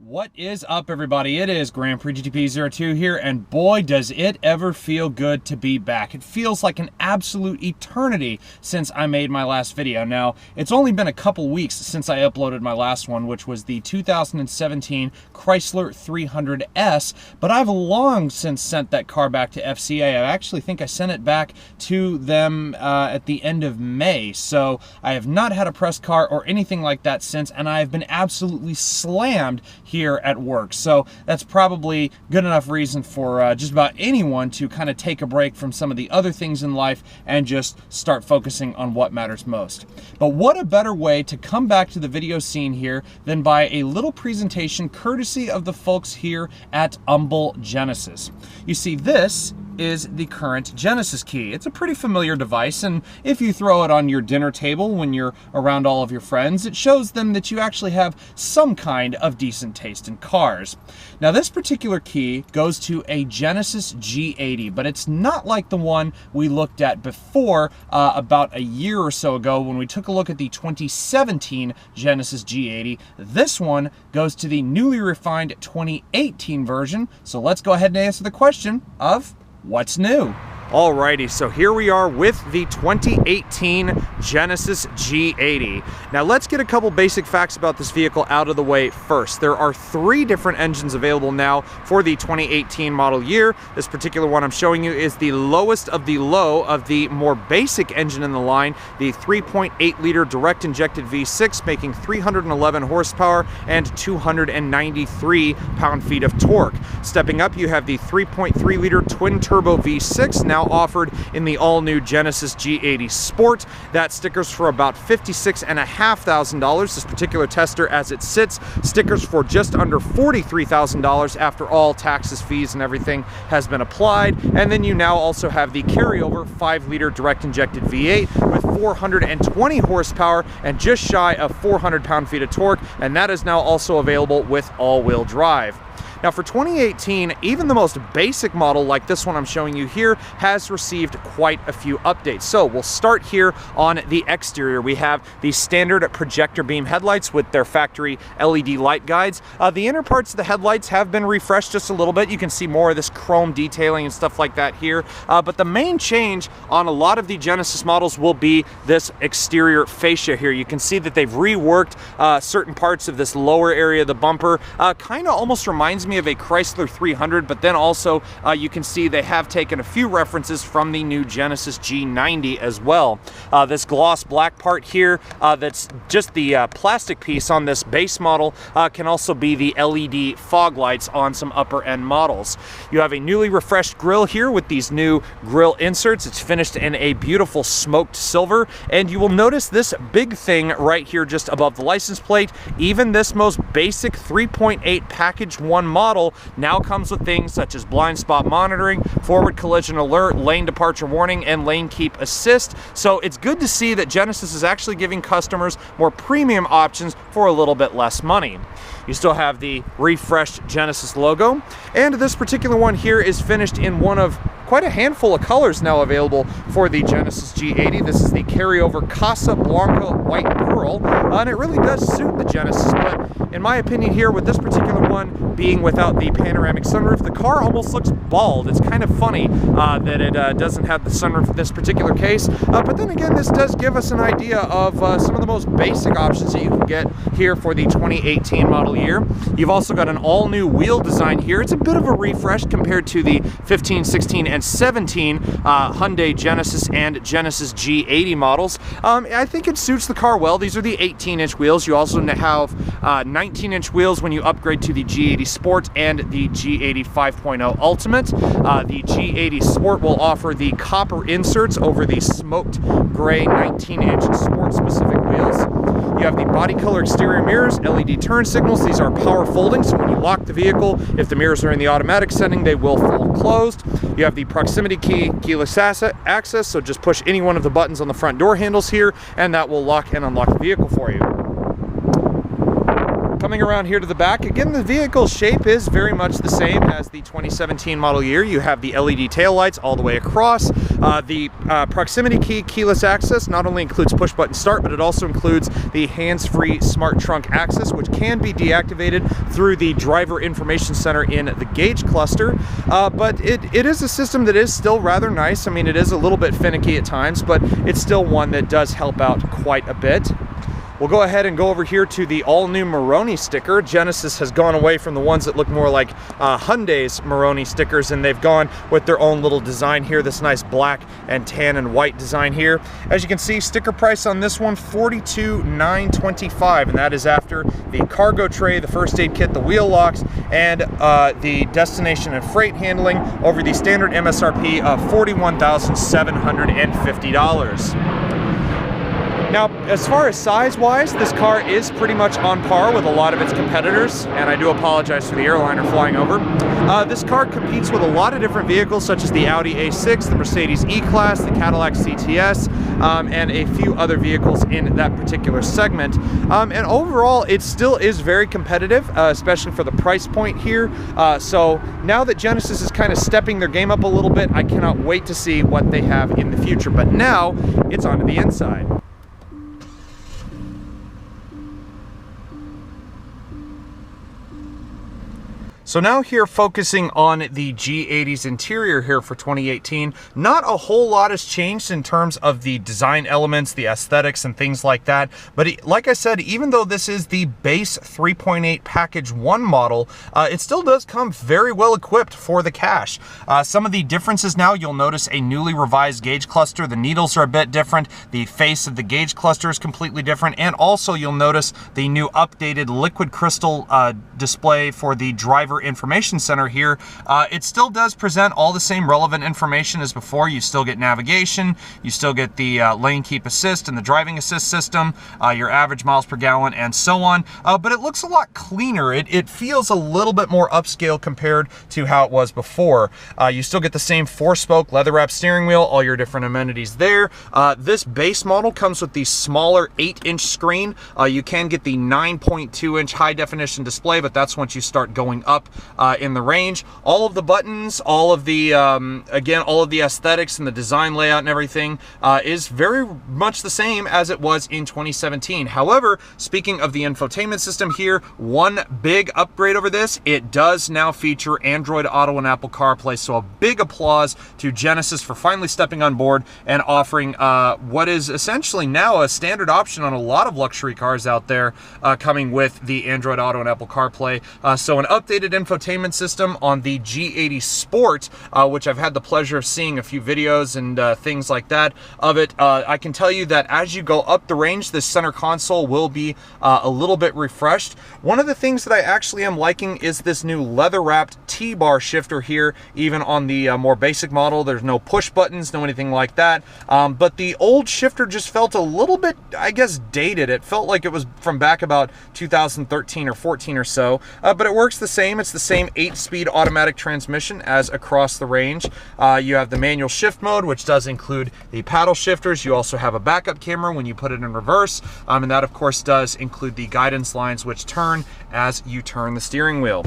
What is up, everybody? It is Grand Prix GTP02 here, and boy does it ever feel good to be back. It feels like an absolute eternity since I made my last video. Now, it's only been a couple weeks since I uploaded my last one, which was the 2017 Chrysler 300S, but I've long since sent that car back to FCA. I actually think I sent it back to them at the end of May, so I have not had a press car or anything like that since, and I have been absolutely slammed here at work. So that's probably good enough reason for just about anyone to kind of take a break from some of the other things in life and just start focusing on what matters most. But what a better way to come back to the video scene here than by a little presentation courtesy of the folks here at Humble Genesis. You see, this is the current Genesis key. It's a pretty familiar device, and if you throw it on your dinner table when you're around all of your friends, it shows them that you actually have some kind of decent taste in cars. Now, this particular key goes to a Genesis G80, but it's not like the one we looked at before about a year or so ago when we took a look at the 2017 Genesis G80. This one goes to the newly refined 2018 version, so let's go ahead and answer the question of what's new? Alrighty, so here we are with the 2018 Genesis G80. Now let's get a couple basic facts about this vehicle out of the way first. There are 3 different engines available now for the 2018 model year. This particular one I'm showing you is the lowest of the low of the more basic engine in the line, the 3.8 liter direct injected V6, making 311 horsepower and 293 pound-feet of torque. Stepping up, you have the 3.3 liter twin turbo V6, now offered in the all-new Genesis G80 Sport. That stickers for about $56,500. This particular tester, as it sits, stickers for just under $43,000 after all taxes, fees, and everything has been applied. And then you now also have the carryover 5-liter direct-injected V8 with 420 horsepower and just shy of 400 pound-feet of torque, and that is now also available with all-wheel drive. Now for 2018, even the most basic model like this one I'm showing you here has received quite a few updates. So we'll start here on the exterior. We have the standard projector beam headlights with their factory LED light guides. The inner parts of the headlights have been refreshed just a little bit. You can see more of this chrome detailing and stuff like that here. But the main change on a lot of the Genesis models will be this exterior fascia here. You can see that they've reworked certain parts of this lower area of the bumper. Kind of almost reminds me of a Chrysler 300, but then also you can see they have taken a few references from the new Genesis G90 as well. This gloss black part here, that's just the plastic piece on this base model, can also be the LED fog lights on some upper end models. You have a newly refreshed grille here with these new grille inserts. It's finished in a beautiful smoked silver, and you will notice this big thing right here just above the license plate. Even this most basic 3.8 package 1 model now comes with things such as blind spot monitoring, forward collision alert, lane departure warning, and lane keep assist. So it's good to see that Genesis is actually giving customers more premium options for a little bit less money. You still have the refreshed Genesis logo, and this particular one here is finished in one of quite a handful of colors now available for the Genesis G80. This is the carryover Casa Blanca White Pearl, and it really does suit the Genesis, but in my opinion here, with this particular one being without the panoramic sunroof, the car almost looks bald. It's kind of funny that it doesn't have the sunroof in this particular case, but then again, this does give us an idea of some of the most basic options that you can get here for the 2018 model year. You've also got an all-new wheel design here. It's a bit of a refresh compared to the 15, 16, and 17 Hyundai Genesis and Genesis G80 models. I think it suits the car well. These are the 18-inch wheels. You also have 19-inch wheels when you upgrade to the G80 Sport and the G80 5.0 Ultimate. The G80 Sport will offer the copper inserts over the smoked gray 19-inch Sport-specific wheels. You have the body color exterior mirrors, LED turn signals. These are power folding, so when you lock the vehicle, if the mirrors are in the automatic setting, they will fold closed. You have the proximity key, keyless access, so just push any one of the buttons on the front door handles here, and that will lock and unlock the vehicle for you. Coming around here to the back, again, the vehicle shape is very much the same as the 2017 model year. You have the LED taillights all the way across. The proximity key keyless access not only includes push button start, but it also includes the hands-free smart trunk access, which can be deactivated through the driver information center in the gauge cluster. But it is a system that is still rather nice. I mean, it is a little bit finicky at times, but it's still one that does help out quite a bit. We'll go ahead and go over here to the all-new Moroni sticker. Genesis has gone away from the ones that look more like Hyundai's Moroni stickers, and they've gone with their own little design here, this nice black and tan and white design here. As you can see, sticker price on this one, $42,925, and that is after the cargo tray, the first aid kit, the wheel locks, and the destination and freight handling over the standard MSRP of $41,750. Now, as far as size-wise, this car is pretty much on par with a lot of its competitors, and I do apologize for the airliner flying over. This car competes with a lot of different vehicles, such as the Audi A6, the Mercedes E-Class, the Cadillac CTS, and a few other vehicles in that particular segment. And overall, it still is very competitive, especially for the price point here. So now that Genesis is kind of stepping their game up a little bit, I cannot wait to see what they have in the future. But now, it's on to the inside. So now here focusing on the G80's interior here for 2018, not a whole lot has changed in terms of the design elements, the aesthetics and things like that. But like I said, even though this is the base 3.8 package 1 model, it still does come very well equipped for the cash. Some of the differences now, you'll notice a newly revised gauge cluster. The needles are a bit different. The face of the gauge cluster is completely different. And also you'll notice the new updated liquid crystal display for the driver information center here. It still does present all the same relevant information as before. You still get navigation, you still get the lane keep assist and the driving assist system, your average miles per gallon, and so on. But it looks a lot cleaner. It feels a little bit more upscale compared to how it was before. You still get the same 4-spoke leather-wrapped steering wheel, all your different amenities there. This base model comes with the smaller 8-inch screen. You can get the 9.2-inch high-definition display, but that's once you start going up in the range. All of the buttons, all of the, again, all of the aesthetics and the design layout and everything is very much the same as it was in 2017. However, speaking of the infotainment system here, one big upgrade over this, it does now feature Android Auto and Apple CarPlay, so a big applause to Genesis for finally stepping on board and offering what is essentially now a standard option on a lot of luxury cars out there, coming with the Android Auto and Apple CarPlay. So an updated infotainment system on the G80 Sport, which I've had the pleasure of seeing a few videos and things like that of it. I can tell you that as you go up the range, this center console will be a little bit refreshed. One of the things that I actually am liking is this new leather-wrapped T-bar shifter here, even on the more basic model. There's no push buttons, no anything like that. But the old shifter just felt a little bit, I guess, dated. It felt like it was from back about 2013 or 14 or so, but it works the same. It's the same 8-speed automatic transmission as across the range. You have the manual shift mode, which does include the paddle shifters. You also have a backup camera when you put it in reverse, and that of course does include the guidance lines which turn as you turn the steering wheel.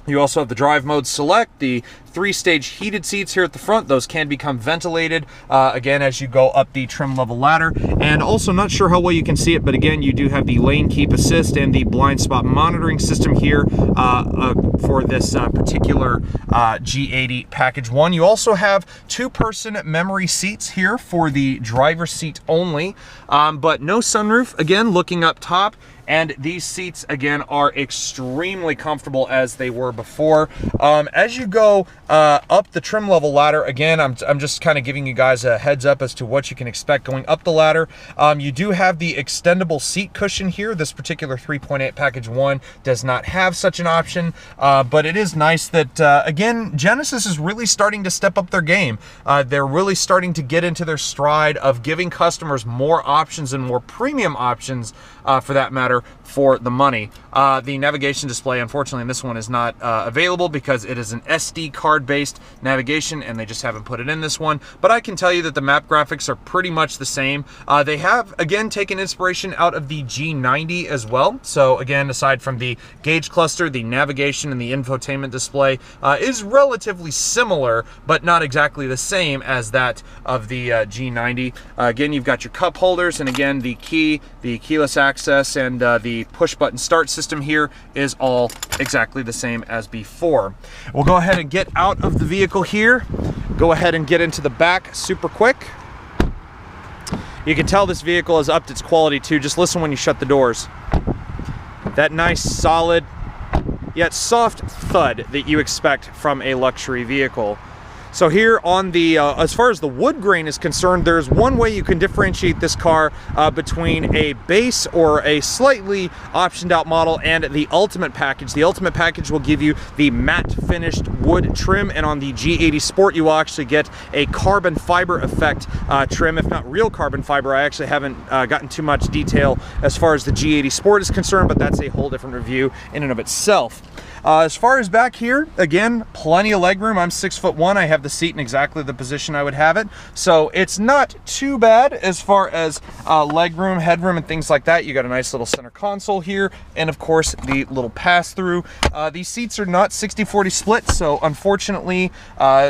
You also have the drive mode select, the 3-stage heated seats here at the front. Those can become ventilated, again, as you go up the trim level ladder. And also, not sure how well you can see it, but again, you do have the lane keep assist and the blind spot monitoring system here for this particular G80 Package 1. You also have 2-person memory seats here for the driver's seat only, but no sunroof, again, looking up top. And these seats, again, are extremely comfortable as they were before. As you go up the trim level ladder, again, I'm just kind of giving you guys a heads up as to what you can expect going up the ladder. You do have the extendable seat cushion here. This particular 3.8 Package 1 does not have such an option, but it is nice that, again, Genesis is really starting to step up their game. They're really starting to get into their stride of giving customers more options and more premium options, for that matter, better for the money. The navigation display, unfortunately, in this one is not available because it is an SD card based navigation and they just haven't put it in this one. But I can tell you that the map graphics are pretty much the same. They have, again, taken inspiration out of the G90 as well. So again, aside from the gauge cluster, the navigation and the infotainment display is relatively similar, but not exactly the same as that of the G90. Again, you've got your cup holders, and again, the key, the keyless access, and the push button start system here is all exactly the same as before. We'll go ahead and get out of the vehicle here, go ahead and get into the back super quick. You can tell this vehicle has upped its quality too. Just listen when you shut the doors. That nice, solid, yet soft thud that you expect from a luxury vehicle. So here on the, as far as the wood grain is concerned, there's one way you can differentiate this car between a base or a slightly optioned out model and the Ultimate package. The Ultimate package will give you the matte finished wood trim, and on the G80 Sport you will actually get a carbon fiber effect trim, if not real carbon fiber. I actually haven't gotten too much detail as far as the G80 Sport is concerned, but that's a whole different review in and of itself. As far as back here, again, plenty of legroom. I'm 6'1". I have the seat in exactly the position I would have it. So it's not too bad as far as legroom, headroom, and things like that. You got a nice little center console here, and of course the little pass-through. These seats are not 60-40 split, so unfortunately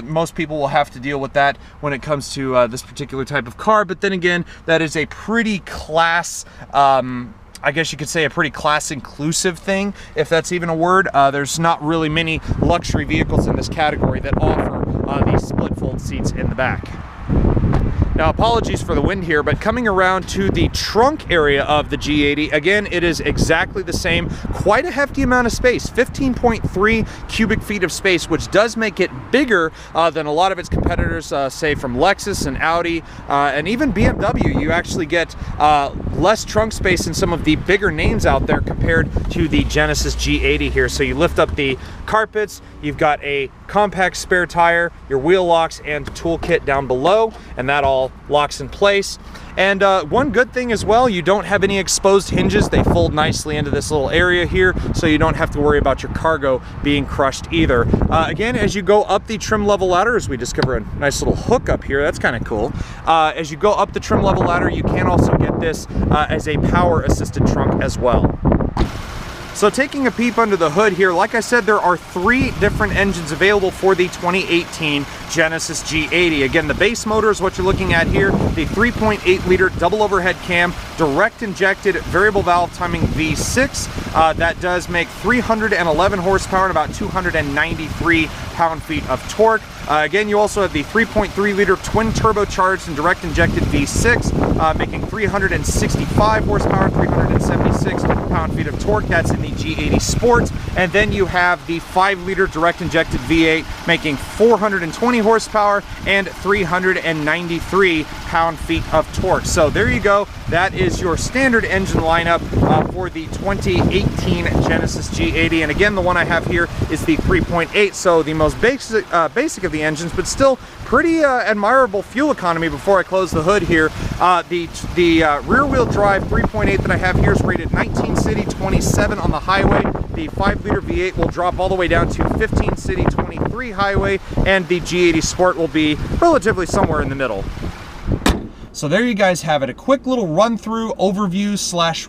most people will have to deal with that when it comes to this particular type of car. But then again, that is a pretty class, I guess you could say a pretty class inclusive thing, if that's even a word. There's not really many luxury vehicles in this category that offer these split fold seats in the back. Now, apologies for the wind here, but coming around to the trunk area of the G80, again, it is exactly the same. Quite a hefty amount of space, 15.3 cubic feet of space, which does make it bigger than a lot of its competitors, say from Lexus and Audi, and even BMW. You actually get less trunk space in some of the bigger names out there compared to the Genesis G80 here. So you lift up the carpets, you've got a compact spare tire, your wheel locks and toolkit down below, and that all locks in place. And one good thing as well, you don't have any exposed hinges. They fold nicely into this little area here, so you don't have to worry about your cargo being crushed either. Again, as you go up the trim level ladder, as we discover a nice little hook up here, that's kind of cool. As you go up the trim level ladder, you can also get this as a power assisted trunk as well. So taking a peep under the hood here, like I said, there are 3 different engines available for the 2018 Genesis G80. Again, the base motor is what you're looking at here, the 3.8 liter double overhead cam, direct injected variable valve timing V6. That does make 311 horsepower and about 293 pound-feet of torque. Again, you also have the 3.3 liter twin turbocharged and direct injected V6, making 365 horsepower, 376 pound-feet of torque. That's in the G80 Sport. And then you have the 5 liter direct injected V8, making 420 horsepower and 393 pound-feet of torque. So there you go. That is your standard engine lineup for the 2018 Genesis G80. And again, the one I have here is the 3.8, so the most basic of the engines, but still pretty admirable fuel economy. Before I close the hood here, the rear-wheel drive 3.8 that I have here is rated 19 city, 27 on the highway. The 5 liter V8 will drop all the way down to 15 city, 23 highway, and the G80 Sport will be relatively somewhere in the middle. So there you guys have it, a quick little run through, overview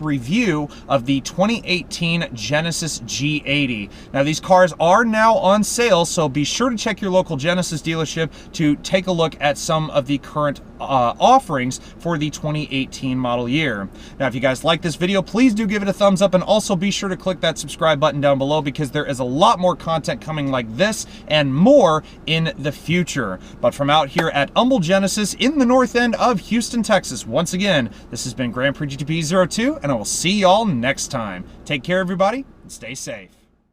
/ review of the 2018 Genesis G80. Now these cars are now on sale, so be sure to check your local Genesis dealership to take a look at some of the current offerings for the 2018 model year. Now if you guys like this video, please do give it a thumbs up, and also be sure to click that subscribe button down below, because there is a lot more content coming like this and more in the future. But from out here at Humble Genesis in the north end of Houston, Texas, once again, this has been Grand Prix GTP 02, and I will see y'all next time. Take care, everybody, and stay safe.